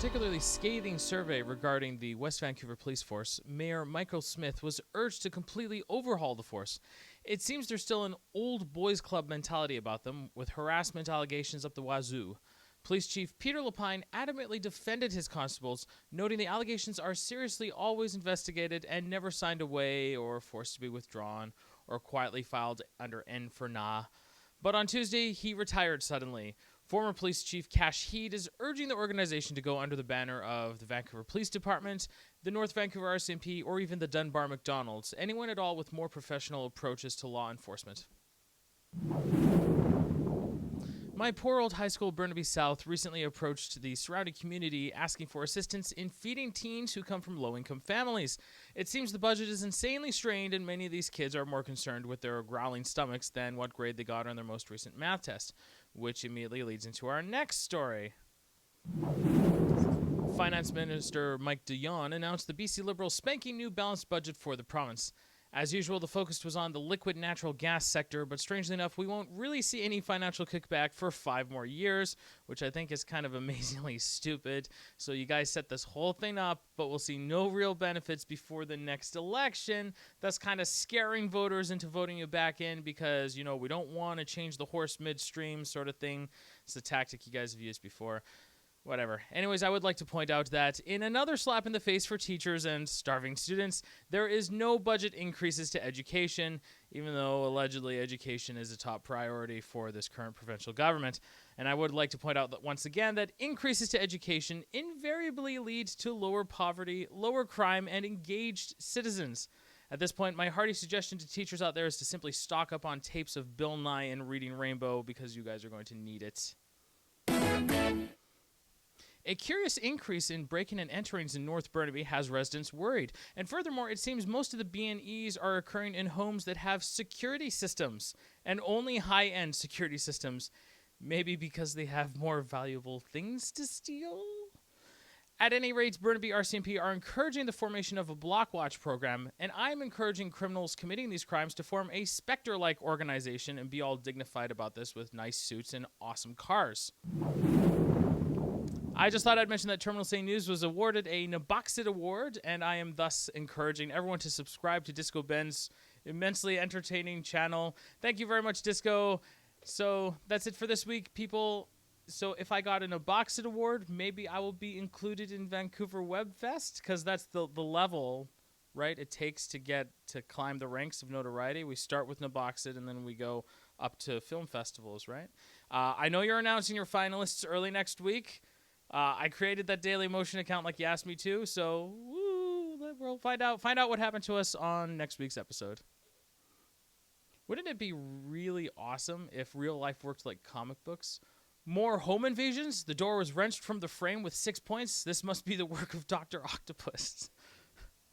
particularly scathing survey regarding the West Vancouver Police Force, Mayor Michael Smith was urged to completely overhaul the force. It seems there's still an old boys club mentality about them, with harassment allegations up the wazoo. Police Chief Peter Lapine adamantly defended his constables, noting the allegations are seriously always investigated and never signed away or forced to be withdrawn or quietly filed under N for nah. But on Tuesday, he retired suddenly. Former Police Chief Cash Heed is urging the organization to go under the banner of the Vancouver Police Department, the North Vancouver RCMP, or even the Dunbar McDonald's, anyone at all with more professional approaches to law enforcement. My poor old high school, Burnaby South, recently approached the surrounding community asking for assistance in feeding teens who come from low-income families. It seems the budget is insanely strained, and many of these kids are more concerned with their growling stomachs than what grade they got on their most recent math test, which immediately leads into our next story. Finance Minister Mike Dion announced the BC Liberals' spanking new balanced budget for the province. As usual, the focus was on the liquid natural gas sector, but strangely enough, we won't really see any financial kickback for 5 more years, which I think is kind of amazingly stupid. So you guys set this whole thing up, but we'll see no real benefits before the next election. That's kind of scaring voters into voting you back in because, we don't want to change the horse midstream sort of thing. It's a tactic you guys have used before. Whatever. Anyways, I would like to point out that in another slap in the face for teachers and starving students, there is no budget increases to education, even though allegedly education is a top priority for this current provincial government. And I would like to point out that once again that increases to education invariably lead to lower poverty, lower crime, and engaged citizens. At this point, my hearty suggestion to teachers out there is to simply stock up on tapes of Bill Nye and Reading Rainbow because you guys are going to need it. A curious increase in break-in and enterings in North Burnaby has residents worried. And furthermore, it seems most of the B&Es are occurring in homes that have security systems, and only high-end security systems. Maybe because they have more valuable things to steal? At any rate, Burnaby RCMP are encouraging the formation of a block watch program, and I'm encouraging criminals committing these crimes to form a Spectre-like organization and be all dignified about this with nice suits and awesome cars. I just thought I'd mention that Terminal St. News was awarded a Naboxit Award, and I am thus encouraging everyone to subscribe to Disco Ben's immensely entertaining channel. Thank you very much, Disco. So that's it for this week, people. So if I got a Naboxit Award, maybe I will be included in Vancouver Web Fest, because that's the level, right, it takes to climb the ranks of notoriety. We start with Naboxit, and then we go up to film festivals, right? I know you're announcing your finalists early next week. I created that Daily Motion account like you asked me to, so we'll find out what happened to us on next week's episode. Wouldn't it be really awesome if real life worked like comic books? More home invasions? The door was wrenched from the frame with 6 points? This must be the work of Dr. Octopus.